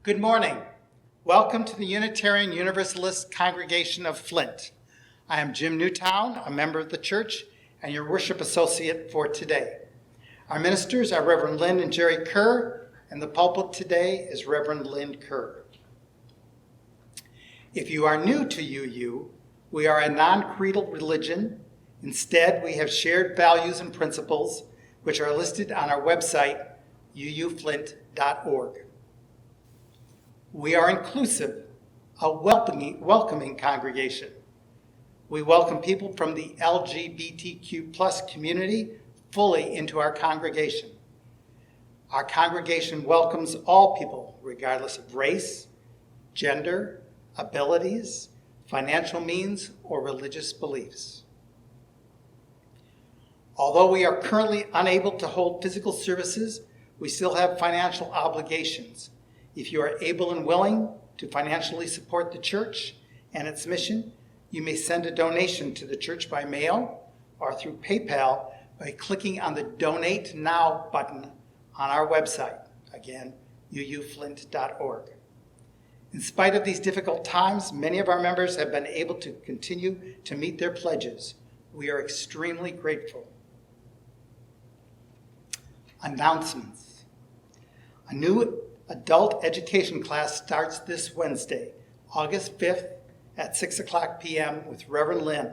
Good morning. Welcome to the Unitarian Universalist Congregation of Flint. I am Jim Newtown, a member of the church and your worship associate for today. Our ministers are Reverend Lynn and Jerry Kerr, and the pulpit today is Reverend LynnKerr. If you are new to UU, we are a non-creedal religion. Instead, we have shared values and principles which are listed on our website, uuflint.org. We are inclusive, a welcoming congregation. We welcome people from the LGBTQ+ community fully into our congregation. Our congregation welcomes all people, regardless of race, gender, abilities, financial means, or religious beliefs. Although we are currently unable to hold physical services, we still have financial obligations. If you are able and willing to financially support the church and its mission, you may send a donation to the church by mail or through PayPal by clicking on the Donate Now button on our website, again, uuflint.org. In spite of these difficult times, many of our members have been able to continue to meet their pledges. We are extremely grateful. Announcements. A new adult education class starts this Wednesday, August 5th at 6 o'clock p.m. with Reverend Lynn.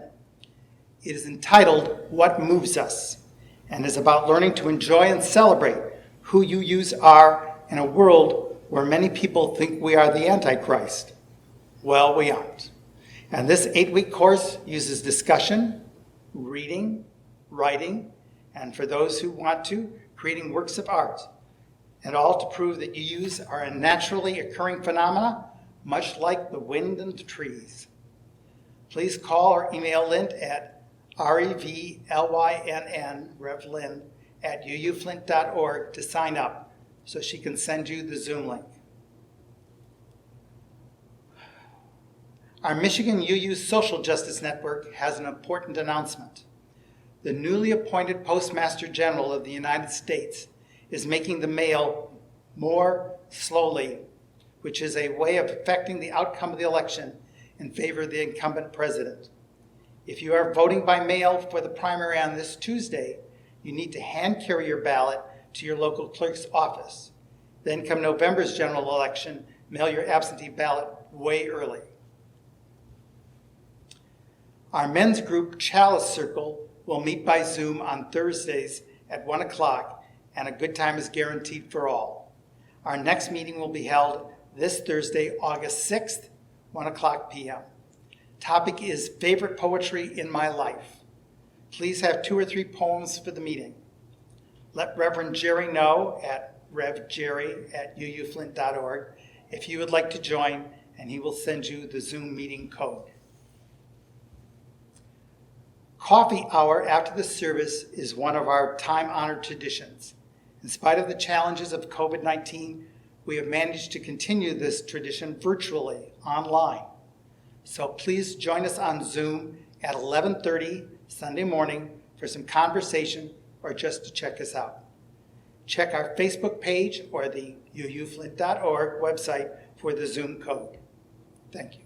It is entitled, What Moves Us, and is about learning to enjoy and celebrate who UUs are in a world where many people think we are the Antichrist. Well, we aren't. And this 8-week course uses discussion, reading, writing, and for those who want to, creating works of art, and all to prove that UUs are a naturally occurring phenomena, much like the wind and the trees. Please call or email Lynn at REVLYNN, Rev Lynn, at uuflint.org to sign up so she can send you the Zoom link. Our Michigan UU Social Justice Network has an important announcement. The newly appointed Postmaster General of the United States is making the mail more slowly, which is a way of affecting the outcome of the election in favor of the incumbent president. If you are voting by mail for the primary on this Tuesday, you need to hand carry your ballot to your local clerk's office. Then come November's general election, mail your absentee ballot way early. Our men's group Chalice Circle will meet by Zoom on Thursdays at 1 o'clock, and a good time is guaranteed for all. Our next meeting will be held this Thursday, August 6th, 1 o'clock p.m. Topic is favorite poetry in my life. Please have 2 or 3 poems for the meeting. Let Reverend Jerry know at revjerry@uuflint.org if you would like to join, and he will send you the Zoom meeting code. Coffee hour after the service is one of our time-honored traditions. In spite of the challenges of COVID-19, we have managed to continue this tradition virtually, online. So please join us on Zoom at 11:30 Sunday morning for some conversation or just to check us out. Check our Facebook page or the uuflint.org website for the Zoom code. Thank you.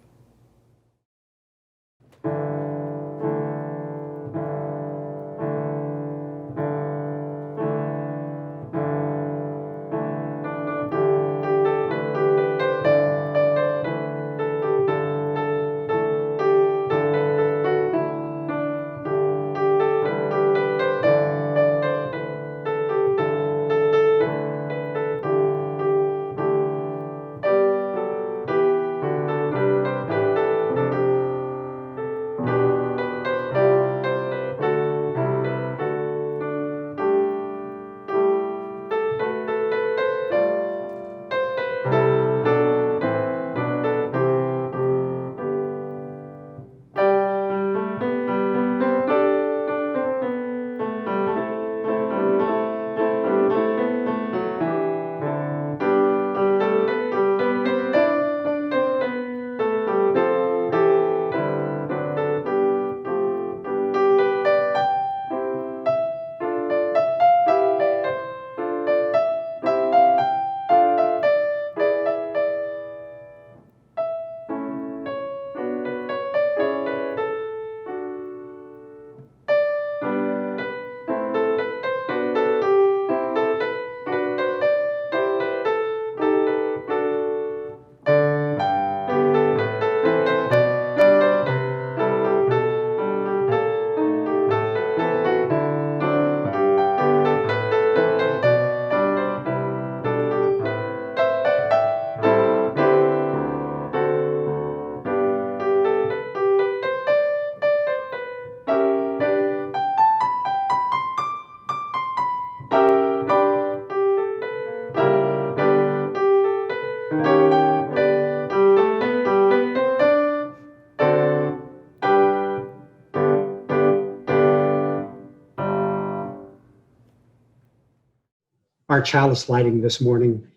Our chalice lighting this morning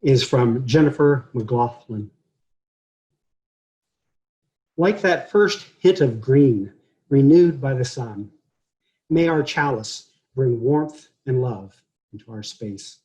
is from Jennifer McLaughlin. Like that first hint of green renewed by the sun, may our chalice bring warmth and love into our space.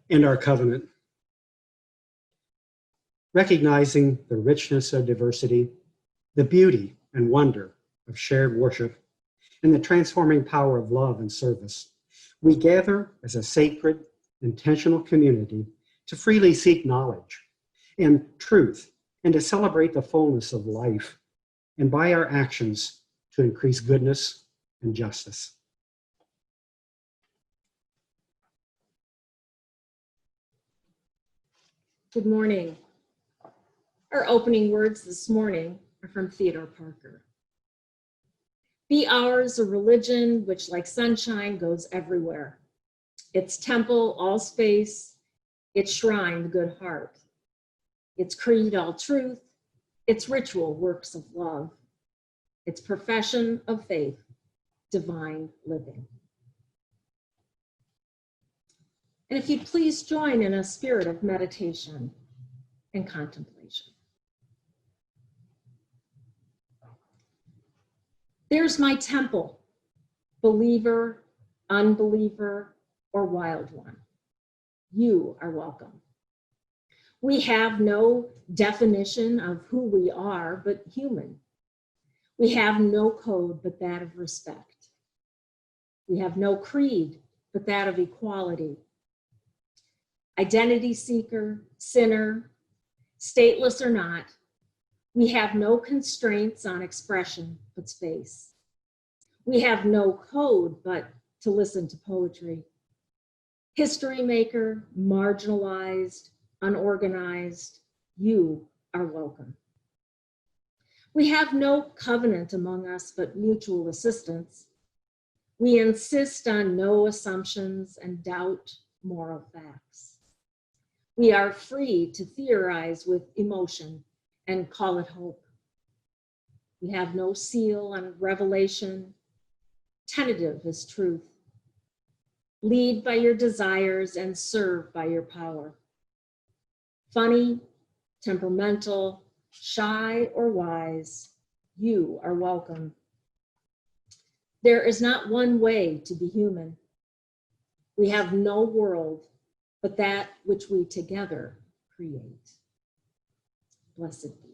And our covenant. Recognizing the richness of diversity, the beauty and wonder of shared worship, and the transforming power of love and service, we gather as a sacred, intentional community to freely seek knowledge and truth and to celebrate the fullness of life, and by our actions to increase goodness and justice. Good morning. Our opening words this morning are from Theodore Parker. Be ours a religion which like sunshine goes everywhere. Its temple all space, its shrine the good heart. Its creed all truth, its ritual works of love. Its profession of faith, divine living. And if you'd please join in a spirit of meditation and contemplation. There's my temple, believer, unbeliever, or wild one. You are welcome. We have no definition of who we are, but human. We have no code but that of respect. We have no creed but that of equality. Identity seeker, sinner, stateless or not, we have no constraints on expression but space. We have no code but to listen to poetry. History maker, marginalized, unorganized, you are welcome. We have no covenant among us but mutual assistance. We insist on no assumptions and doubt moral facts. We are free to theorize with emotion and call it hope. We have no seal on revelation, tentative as truth. Lead by your desires and serve by your power. Funny, temperamental, shy, or wise, you are welcome. There is not one way to be human. We have no world but that which we together create. Blessed be.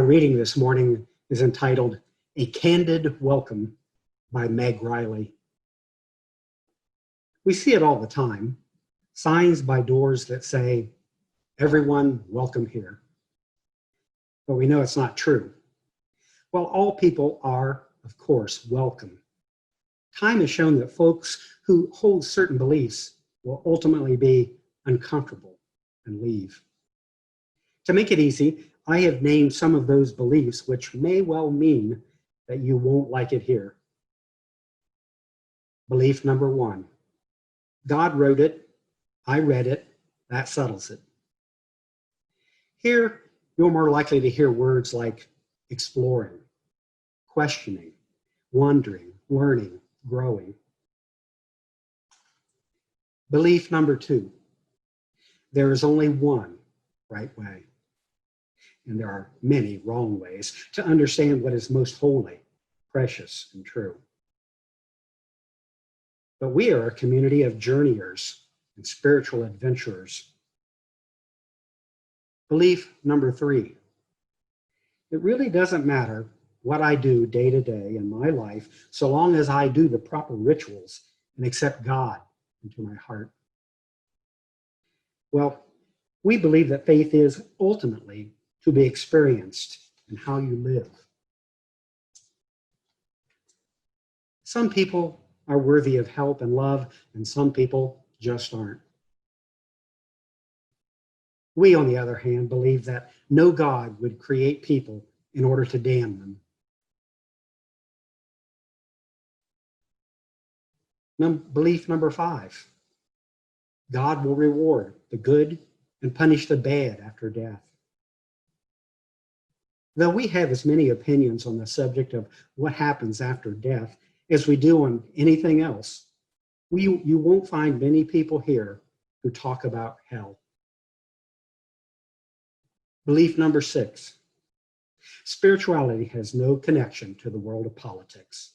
reading this morning is entitled A Candid Welcome by Meg Riley. We see it all the time, signs by doors that say, "Everyone welcome here." But we know it's not true. While all people are, of course, welcome, time has shown that folks who hold certain beliefs will ultimately be uncomfortable and leave. To make it easy, I have named some of those beliefs, which may well mean that you won't like it here. Belief number 1, God wrote it, I read it, that settles it. Here, you're more likely to hear words like exploring, questioning, wondering, learning, growing. Belief number 2, there is only one right way, and there are many wrong ways to understand what is most holy, precious, and true. But we are a community of journeyers and spiritual adventurers. Belief number 3, it really doesn't matter what I do day to day in my life, so long as I do the proper rituals and accept God into my heart. Well, we believe that faith is ultimately to be experienced in how you live. Some people are worthy of help and love, and some people just aren't. We, on the other hand, believe that no God would create people in order to damn them. Belief number 5, God will reward the good and punish the bad after death. Though we have as many opinions on the subject of what happens after death as we do on anything else, you won't find many people here who talk about hell. Belief number 6, spirituality has no connection to the world of politics.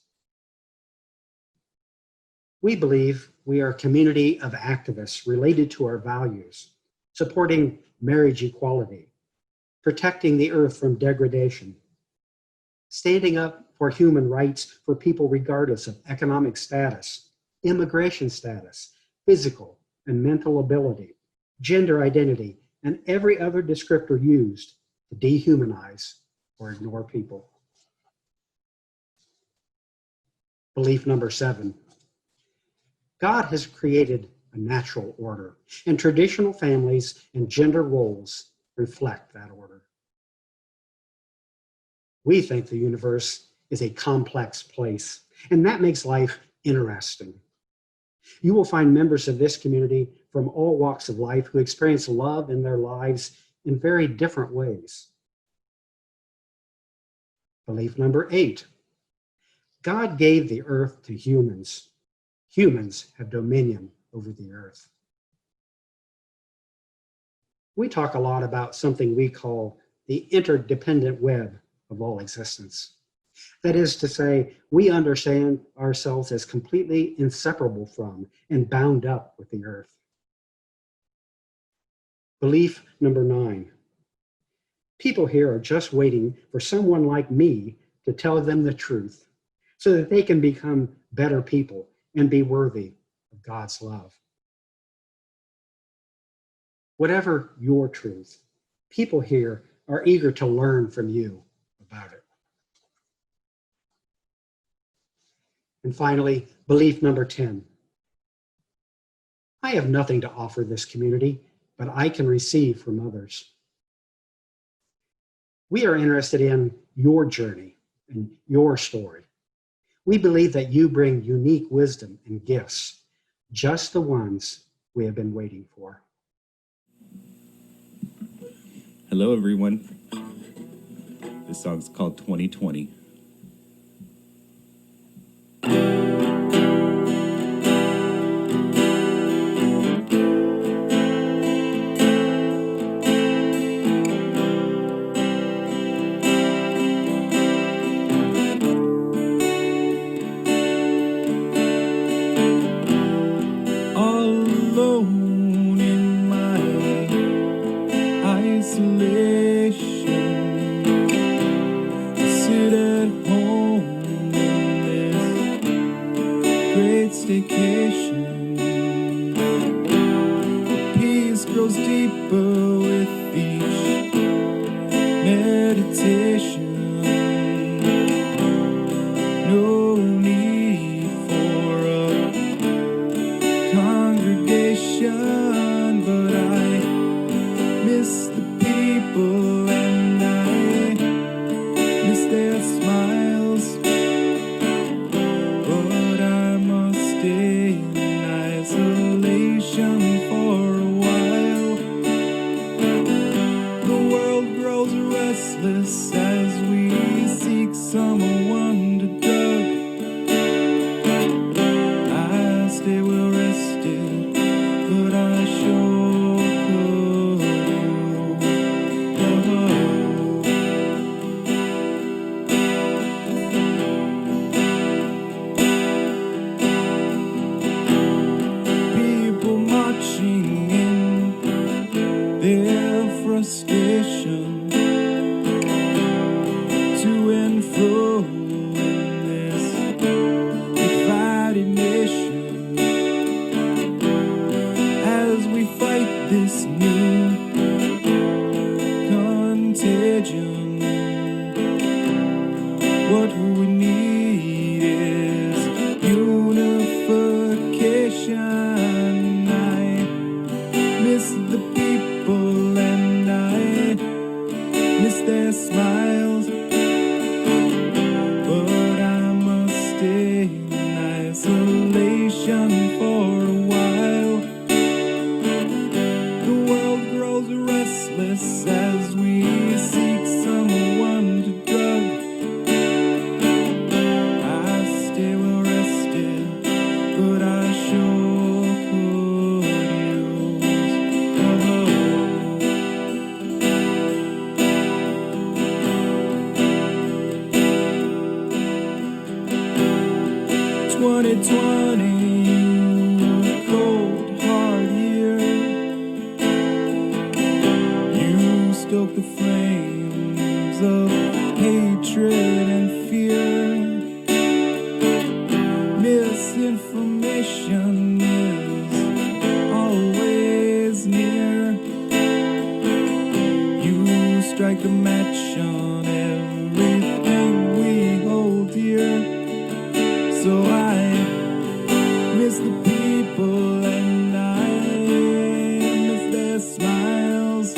We believe we are a community of activists related to our values, supporting marriage equality, protecting the earth from degradation, standing up for human rights for people regardless of economic status, immigration status, physical and mental ability, gender identity, and every other descriptor used to dehumanize or ignore people. Belief number 7, God has created a natural order, and traditional families and gender roles reflect that order. We think the universe is a complex place, and that makes life interesting. You will find members of this community from all walks of life who experience love in their lives in very different ways. Belief number 8, God gave the earth to humans. Humans have dominion over the earth. We talk a lot about something we call the interdependent web of all existence. That is to say, we understand ourselves as completely inseparable from and bound up with the earth. Belief number 9, people here are just waiting for someone like me to tell them the truth so that they can become better people and be worthy of God's love. Whatever your truth, people here are eager to learn from you about it. And finally, belief number 10. I have nothing to offer this community, but I can receive from others. We are interested in your journey and your story. We believe that you bring unique wisdom and gifts, just the ones we have been waiting for. Hello, everyone. This song's called 2020. All alone in my isolation, staycation. The peace grows deeper with each meditation. No need for a congregation, but I miss the people and I miss their smiles. But I must stay in isolation for a while. The world grows restless as we seek someone to drug. I stay well rested, but I sure could people marching in their frustration to and fro in this divided nation as we fight this new contagion. What we need is unification. I miss the people and I miss their smiles. But I must stay in isolation for a while. The world grows restless as we seek someone to drug. I stay well rested, but I sure could use a hug. 2020, a cold, hard year. You stoke the flames of hatred and fear. Misinformation is always near. You strike the match on everything we hold dear. So I miss the people and I miss their smiles.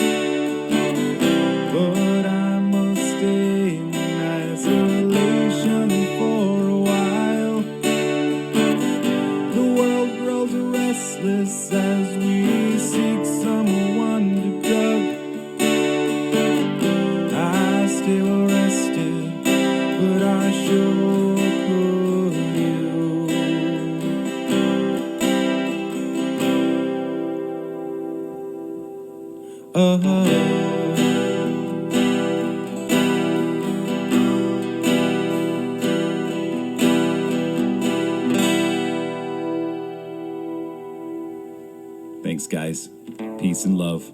But I must stay in isolation for a while. The world grows restless as we seek someone to drug. I stay well rested, but I sure could use. Thanks, guys. Peace and love.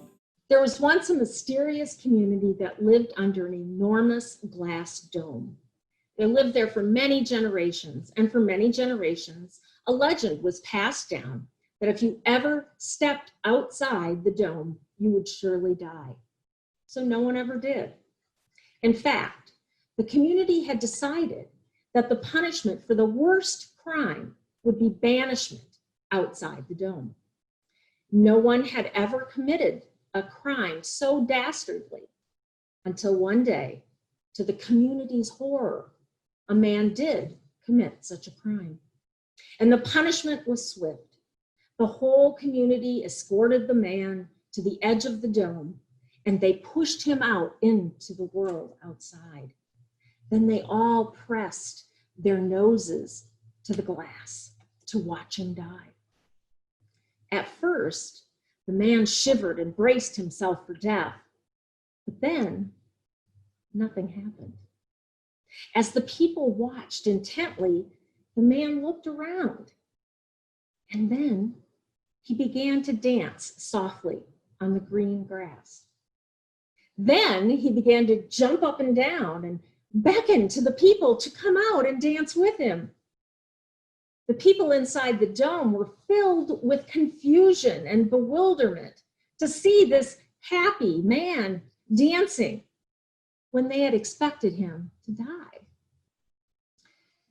There was once a mysterious community that lived under an enormous glass dome. They lived there for many generations, and for many generations, a legend was passed down that if you ever stepped outside the dome, you would surely die. So no one ever did. In fact, the community had decided that the punishment for the worst crime would be banishment outside the dome. No one had ever committed a crime so dastardly until one day, to the community's horror, a man did commit such a crime. And the punishment was swift. The whole community escorted the man to the edge of the dome, and they pushed him out into the world outside. Then they all pressed their noses to the glass to watch him die. At first, the man shivered and braced himself for death, but then nothing happened. As the people watched intently, the man looked around, and then he began to dance softly on the green grass. Then he began to jump up and down and beckon to the people to come out and dance with him. The people inside the dome were filled with confusion and bewilderment to see this happy man dancing when they had expected him to die.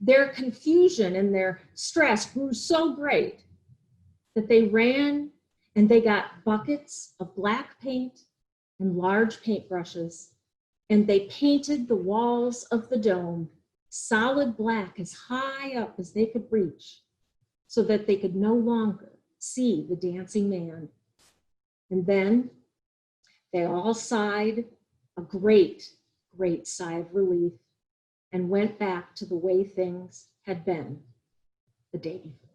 Their confusion and their stress grew so great that they ran and they got buckets of black paint and large paintbrushes, and they painted the walls of the dome solid black as high up as they could reach so that they could no longer see the dancing man. And then they all sighed a great, great sigh of relief and went back to the way things had been the day before.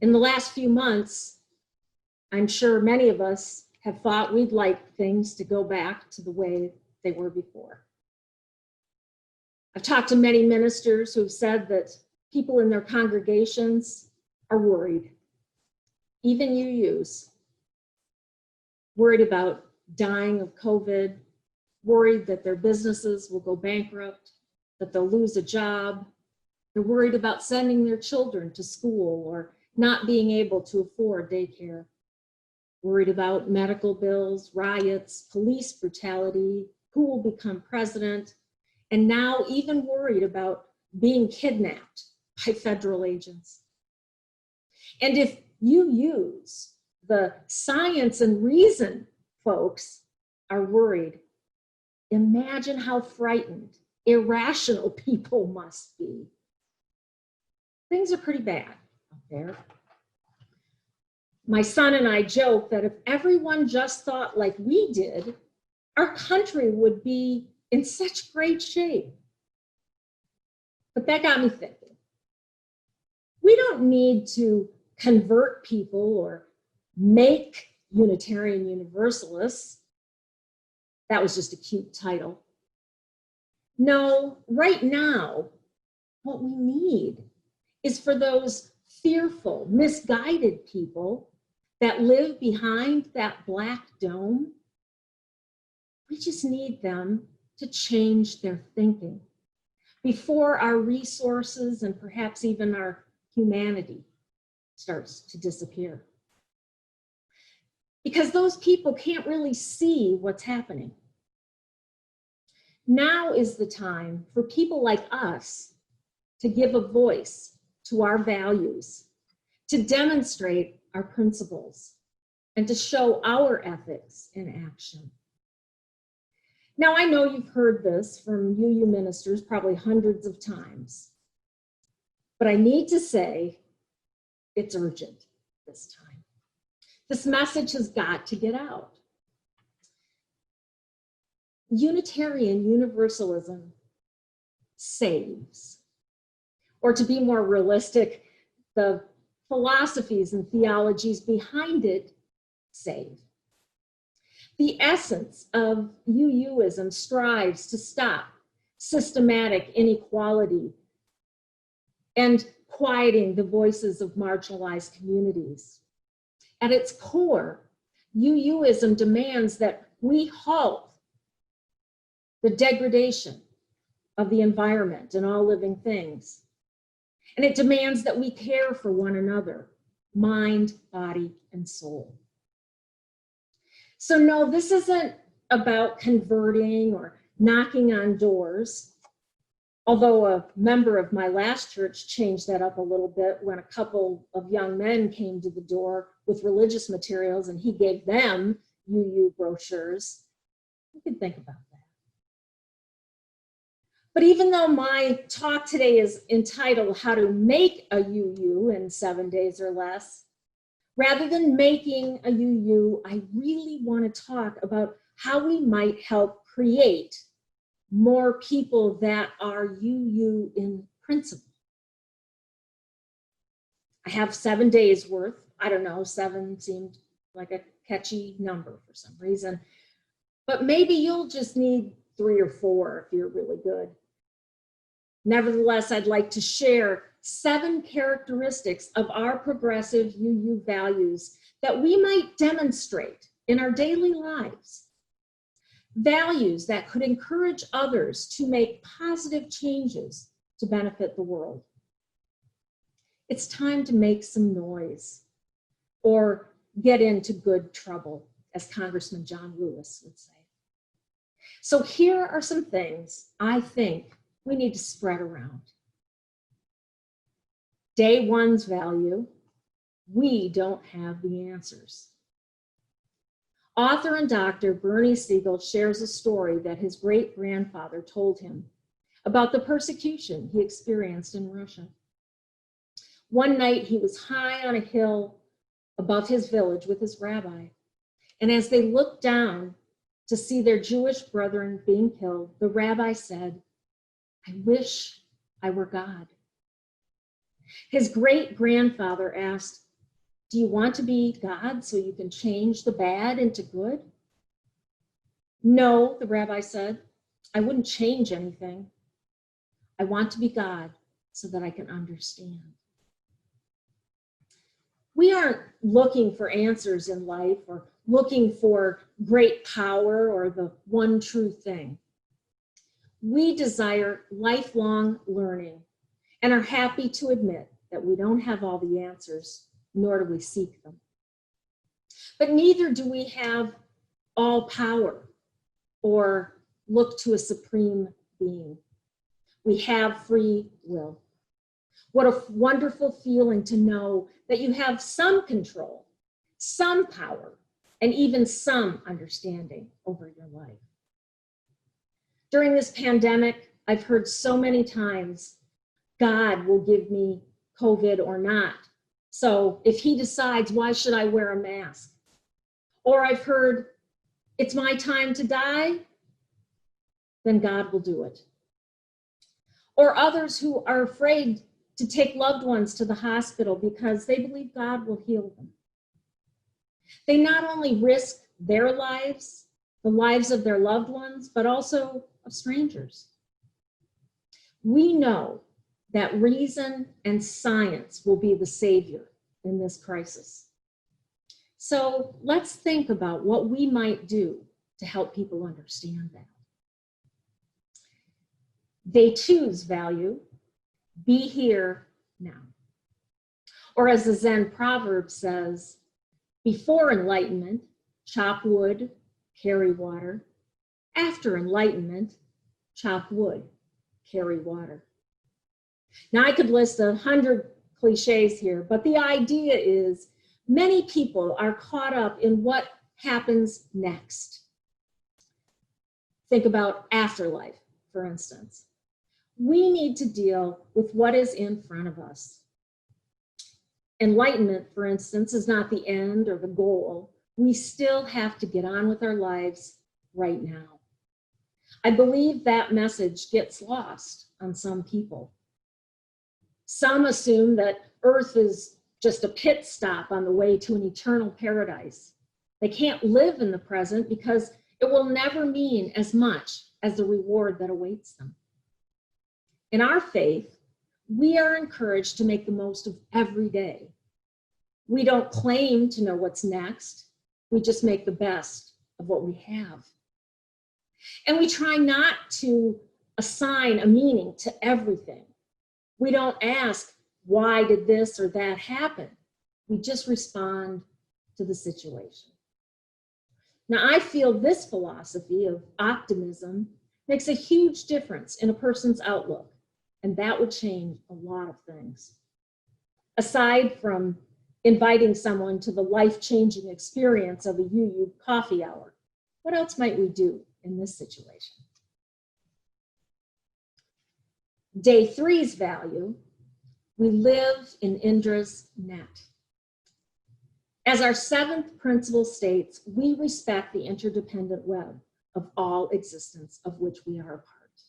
In the last few months, I'm sure many of us have thought we'd like things to go back to the way they were before. I've talked to many ministers who've said that people in their congregations are worried, even UUs, worried about dying of COVID, worried that their businesses will go bankrupt, that they'll lose a job. They're worried about sending their children to school or not being able to afford daycare, worried about medical bills, riots, police brutality, who will become president, and now even worried about being kidnapped by federal agents. And if you use the science and reason folks are worried, imagine how frightened, irrational people must be. Things are pretty bad out there. My son and I joke that if everyone just thought like we did, our country would be in such great shape. But that got me thinking. We don't need to convert people or make Unitarian Universalists. That was just a cute title. No, right now, what we need is for those fearful, misguided people that live behind that black dome. We just need them to change their thinking before our resources and perhaps even our humanity starts to disappear. Because those people can't really see what's happening. Now is the time for people like us to give a voice to our values, to demonstrate our principles, and to show our ethics in action. Now, I know you've heard this from UU ministers probably hundreds of times, but I need to say it's urgent this time. This message has got to get out. Unitarian Universalism saves. Or to be more realistic, the philosophies and theologies behind it save. The essence of UUism strives to stop systematic inequality and quieting the voices of marginalized communities. At its core, UUism demands that we halt the degradation of the environment and all living things. And it demands that we care for one another, mind, body, and soul. So no, this isn't about converting or knocking on doors, although a member of my last church changed that up a little bit when a couple of young men came to the door with religious materials and he gave them UU brochures. You can think about that. But even though my talk today is entitled How to Make a UU in 7 Days or Less, rather than making a UU, I really want to talk about how we might help create more people that are UU in principle. I have 7 days worth. I don't know, 7 seemed like a catchy number for some reason. But maybe you'll just need 3 or 4 if you're really good. Nevertheless, I'd like to share 7 characteristics of our progressive UU values that we might demonstrate in our daily lives. Values that could encourage others to make positive changes to benefit the world. It's time to make some noise or get into good trouble, as Congressman John Lewis would say. So here are some things I think we need to spread around. Day one's value: we don't have the answers. Author and doctor Bernie Siegel shares a story that his great-grandfather told him about the persecution he experienced in Russia. One night he was high on a hill above his village with his rabbi, and as they looked down to see their Jewish brethren being killed, the rabbi said, "I wish I were God." His great-grandfather asked, "Do you want to be God so you can change the bad into good?" "No," the rabbi said, "I wouldn't change anything. I want to be God so that I can understand." We aren't looking for answers in life or looking for great power or the one true thing. We desire lifelong learning and are happy to admit that we don't have all the answers, nor do we seek them. But neither do we have all power or look to a supreme being. We have free will. What a wonderful feeling to know that you have some control, some power, and even some understanding over your life. During this pandemic, I've heard so many times, God will give me COVID or not. So if he decides, why should I wear a mask? Or I've heard, it's my time to die, then God will do it. Or others who are afraid to take loved ones to the hospital because they believe God will heal them. They not only risk their lives, the lives of their loved ones, but also of strangers. We know that reason and science will be the savior in this crisis. So let's think about what we might do to help people understand that. Day two's value: be here now. Or as the Zen proverb says, before enlightenment, chop wood, carry water. After enlightenment, chop wood, carry water. Now I could list 100 cliches here, but the idea is many people are caught up in what happens next. Think about afterlife, for instance. We need to deal with what is in front of us. Enlightenment, for instance, is not the end or the goal. We still have to get on with our lives right now. I believe that message gets lost on some people. Some assume that Earth is just a pit stop on the way to an eternal paradise. They can't live in the present because it will never mean as much as the reward that awaits them. In our faith, we are encouraged to make the most of every day. We don't claim to know what's next. We just make the best of what we have. And we try not to assign a meaning to everything. We don't ask, why did this or that happen? We just respond to the situation. Now, I feel this philosophy of optimism makes a huge difference in a person's outlook, and that would change a lot of things. Aside from inviting someone to the life-changing experience of a UU coffee hour, what else might we do in this situation? Day three's value: we live in Indra's net. As our seventh principle states, we respect the interdependent web of all existence of which we are a part.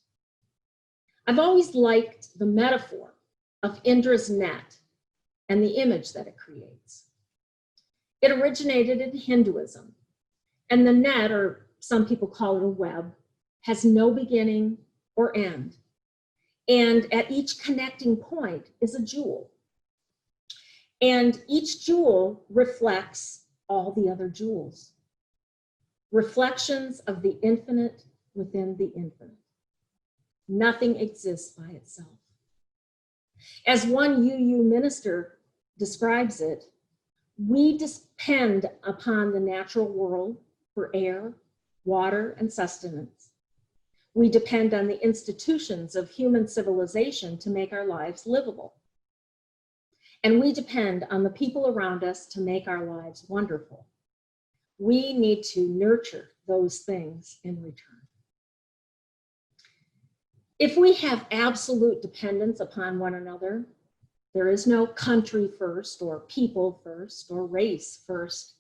I've always liked the metaphor of Indra's net and the image that it creates. It originated in Hinduism, and the net, or some people call it a web, has no beginning or end. And at each connecting point is a jewel. And each jewel reflects all the other jewels. Reflections of the infinite within the infinite. Nothing exists by itself. As one UU minister describes it, we depend upon the natural world for air, water, and sustenance. We depend on the institutions of human civilization to make our lives livable. And we depend on the people around us to make our lives wonderful. We need to nurture those things in return. If we have absolute dependence upon one another, there is no country first or people first or race first.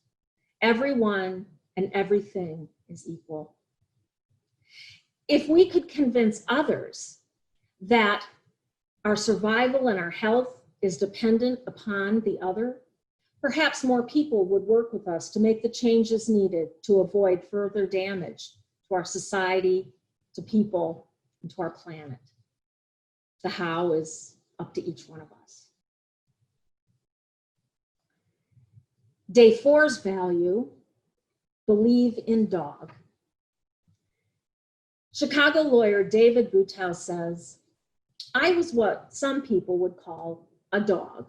Everyone and everything is equal. If we could convince others that our survival and our health is dependent upon the other, perhaps more people would work with us to make the changes needed to avoid further damage to our society, to people, and to our planet. The how is up to each one of us. Day 4's value, believe in dog. Chicago lawyer David Butow says, I was what some people would call a dog,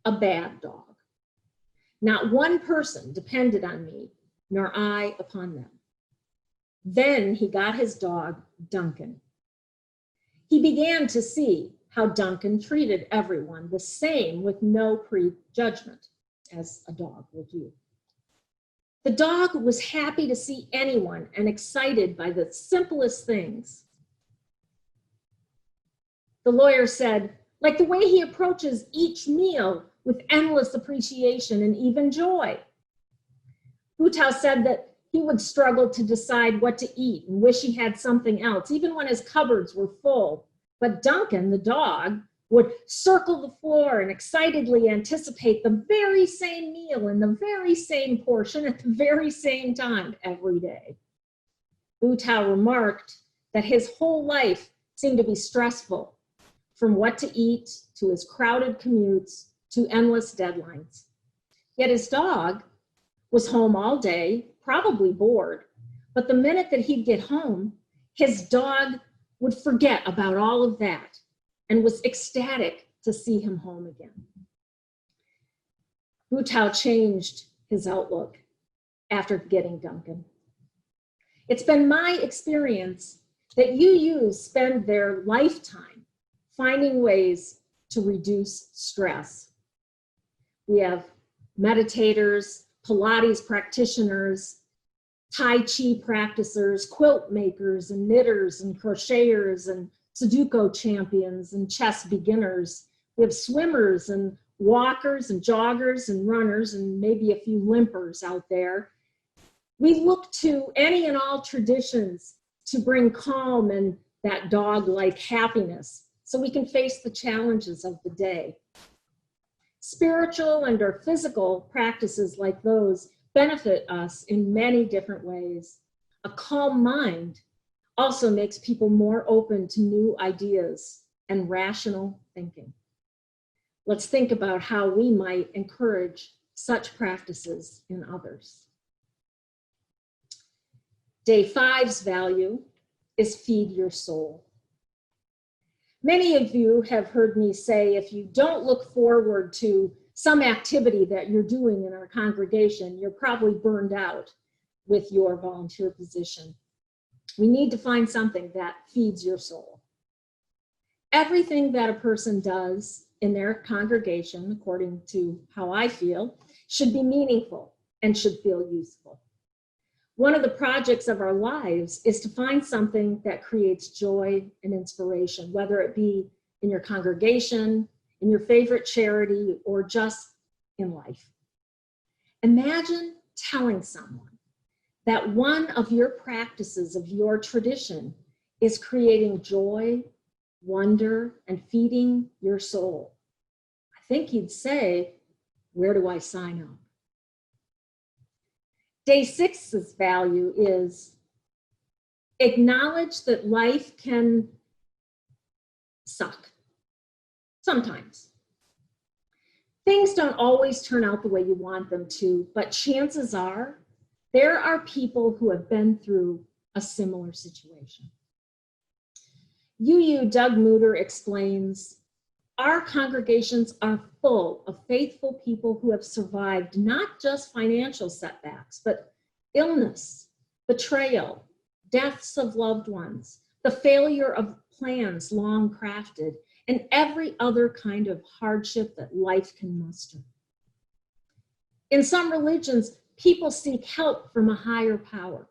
a bad dog. Not one person depended on me, nor I upon them. Then he got his dog, Duncan. He began to see how Duncan treated everyone the same with no prejudgment, as a dog will do. The dog was happy to see anyone and excited by the simplest things. The lawyer said, like the way he approaches each meal with endless appreciation and even joy. Butow said that he would struggle to decide what to eat and wish he had something else, even when his cupboards were full. But Duncan, the dog, would circle the floor and excitedly anticipate the very same meal in the very same portion at the very same time every day. Butow remarked that his whole life seemed to be stressful, from what to eat to his crowded commutes to endless deadlines. Yet his dog was home all day, probably bored, but the minute that he'd get home, his dog would forget about all of that and was ecstatic to see him home again. Butow changed his outlook after getting Duncan. It's been my experience that UUs spend their lifetime finding ways to reduce stress. We have meditators, Pilates practitioners, Tai Chi practicers, quilt makers and knitters and crocheters and Sudoku champions and chess beginners. We have swimmers and walkers and joggers and runners and maybe a few limpers out there. We look to any and all traditions to bring calm and that dog-like happiness so we can face the challenges of the day. Spiritual and or physical practices like those benefit us in many different ways. A calm mind also makes people more open to new ideas and rational thinking. Let's think about how we might encourage such practices in others. Day 5's value is feed your soul. Many of you have heard me say, if you don't look forward to some activity that you're doing in our congregation, you're probably burned out with your volunteer position. We need to find something that feeds your soul. Everything that a person does in their congregation, according to how I feel, should be meaningful and should feel useful. One of the projects of our lives is to find something that creates joy and inspiration, whether it be in your congregation, in your favorite charity, or just in life. Imagine telling someone that one of your practices of your tradition is creating joy, wonder, and feeding your soul. I think you'd say, where do I sign up? Day 6's value is acknowledge that life can suck sometimes. Things don't always turn out the way you want them to, but chances are there are people who have been through a similar situation. UU Doug Muter explains, our congregations are full of faithful people who have survived not just financial setbacks, but illness, betrayal, deaths of loved ones, the failure of plans long crafted, and every other kind of hardship that life can muster. In some religions, people seek help from a higher power.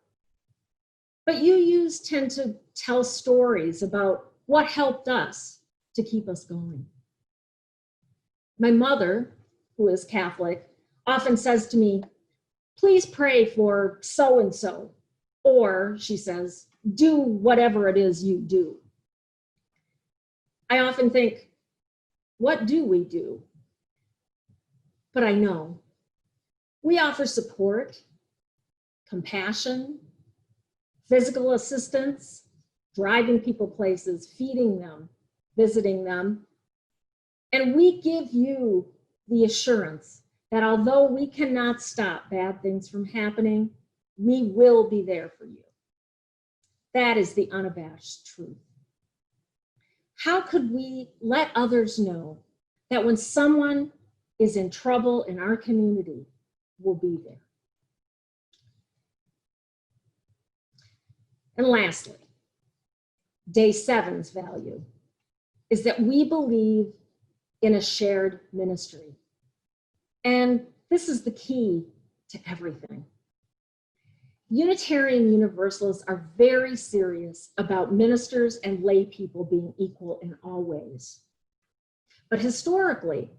But UUs tend to tell stories about what helped us to keep us going. My mother, who is Catholic, often says to me, please pray for so-and-so, or she says, do whatever it is you do. I often think, what do we do? But I know we offer support, compassion, physical assistance, driving people places, feeding them, visiting them. And we give you the assurance that although we cannot stop bad things from happening, we will be there for you. That is the unabashed truth. How could we let others know that when someone is in trouble in our community, we'll be there? And lastly, day 7's value is that we believe in a shared ministry. And this is the key to everything. Unitarian Universalists are very serious about ministers and lay people being equal in all ways. But historically,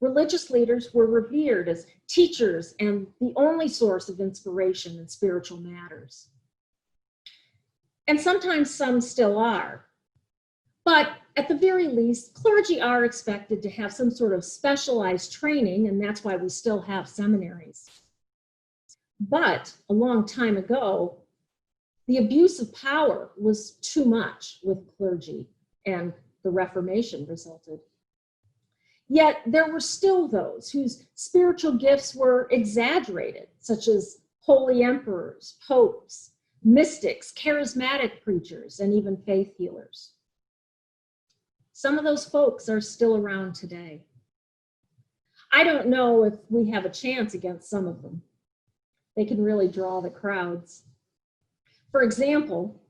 religious leaders were revered as teachers and the only source of inspiration in spiritual matters. And sometimes some still are. But at the very least, clergy are expected to have some sort of specialized training, and that's why we still have seminaries. But a long time ago, the abuse of power was too much with clergy, and the Reformation resulted. Yet there were still those whose spiritual gifts were exaggerated, such as holy emperors, popes, mystics, charismatic preachers, and even faith healers. Some of those folks are still around today. I don't know if we have a chance against some of them. They can really draw the crowds. For example,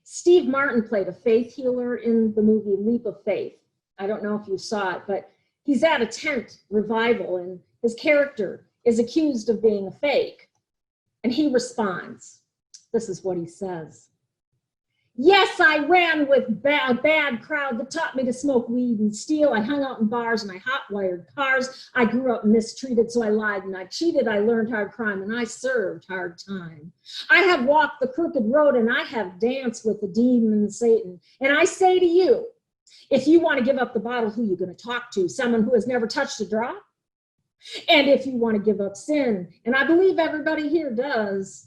Steve Martin played a faith healer in the movie Leap of Faith. I don't know if you saw it, but he's at a tent revival and his character is accused of being a fake. And he responds. This is what he says. Yes, I ran with a bad crowd that taught me to smoke weed and steal. I hung out in bars and I hot-wired cars. I grew up mistreated, so I lied and I cheated. I learned hard crime and I served hard time. I have walked the crooked road and I have danced with the demon Satan. And I say to you, if you want to give up the bottle, who are you going to talk to? Someone who has never touched a drop? And if you want to give up sin, and I believe everybody here does,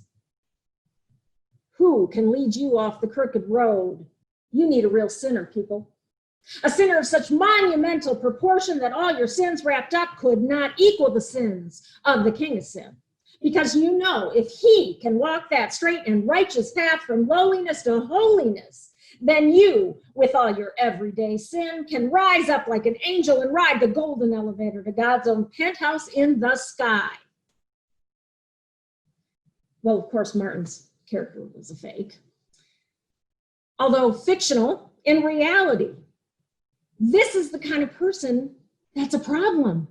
who can lead you off the crooked road? You need a real sinner, people. A sinner of such monumental proportion that all your sins wrapped up could not equal the sins of the King of Sin. Because you know, if he can walk that straight and righteous path from lowliness to holiness, then you, with all your everyday sin, can rise up like an angel and ride the golden elevator to God's own penthouse in the sky. Well, of course, Martin's character was a fake. Although fictional, in reality, this is the kind of person that's a problem.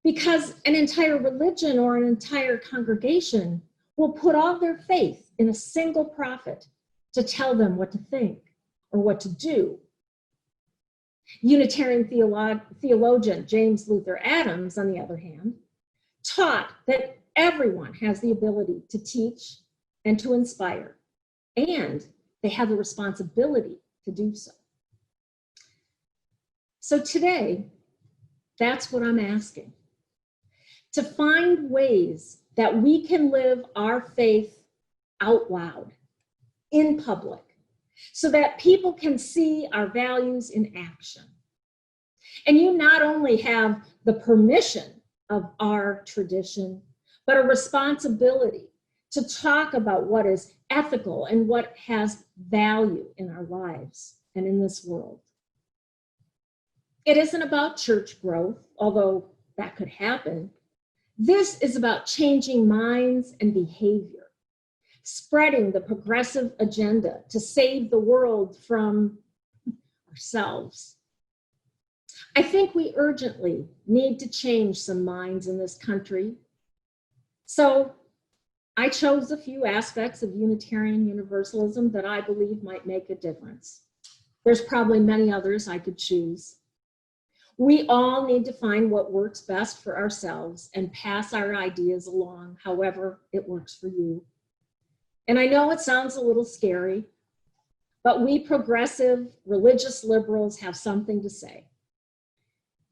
Because an entire religion or an entire congregation will put all their faith in a single prophet to tell them what to think or what to do. Unitarian theologian James Luther Adams, on the other hand, taught that everyone has the ability to teach and to inspire, and they have the responsibility to do so. So today, that's what I'm asking. To find ways that we can live our faith out loud, in public, so that people can see our values in action. And you not only have the permission of our tradition, but a responsibility to talk about what is ethical and what has value in our lives and in this world. It isn't about church growth, although that could happen. This is about changing minds and behavior, spreading the progressive agenda to save the world from ourselves. I think we urgently need to change some minds in this country. So I chose a few aspects of Unitarian Universalism that I believe might make a difference. There's probably many others I could choose. We all need to find what works best for ourselves and pass our ideas along however it works for you. And I know it sounds a little scary, but we progressive religious liberals have something to say.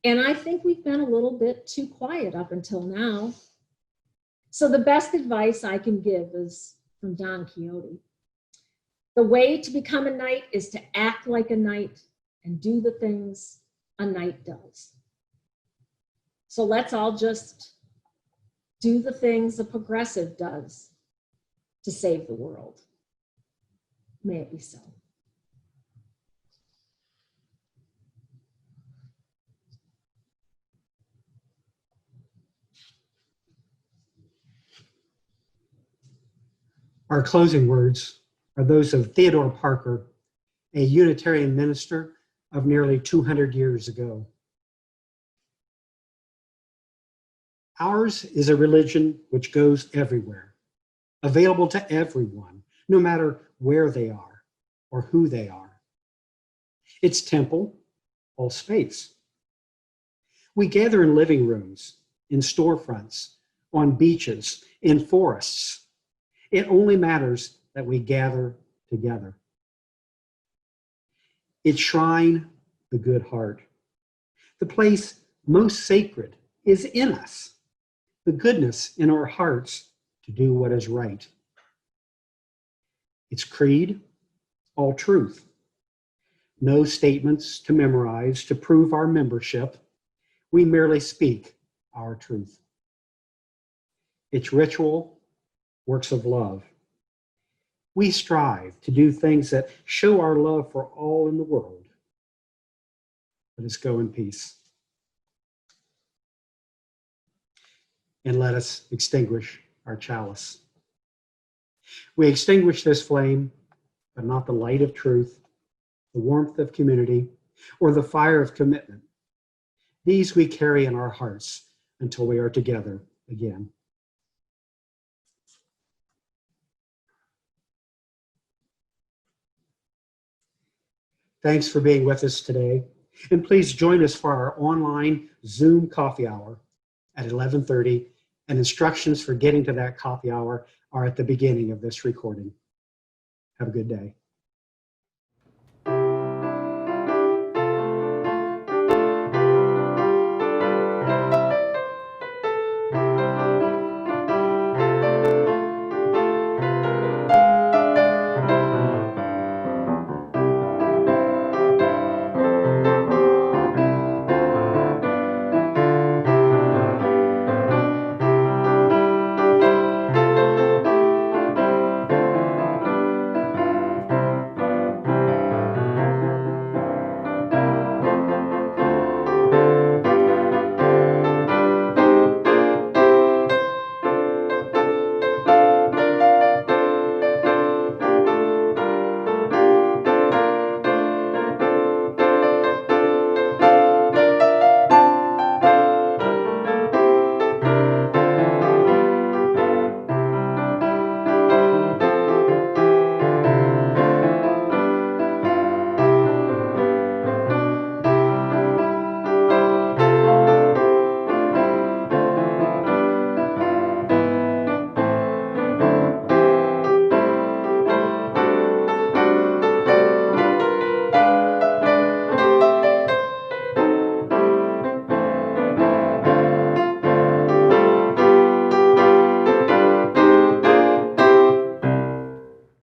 And I think we've been a little bit too quiet up until now. So the best advice I can give is from Don Quixote. The way to become a knight is to act like a knight and do the things a knight does. So let's all just do the things a progressive does to save the world. May it be so. Our closing words are those of Theodore Parker, a Unitarian minister of nearly 200 years ago. Ours is a religion which goes everywhere, available to everyone, no matter where they are or who they are. Its temple, all space. We gather in living rooms, in storefronts, on beaches, in forests. It only matters that we gather together. Its shrine, the good heart. The place most sacred is in us, the goodness in our hearts to do what is right. Its creed, all truth. No statements to memorize to prove our membership. We merely speak our truth. Its ritual, works of love. We strive to do things that show our love for all in the world. Let us go in peace. And let us extinguish our chalice. We extinguish this flame, but not the light of truth, the warmth of community, or the fire of commitment. These we carry in our hearts until we are together again. Thanks for being with us today. And please join us for our online Zoom coffee hour at 11:30. And instructions for getting to that coffee hour are at the beginning of this recording. Have a good day.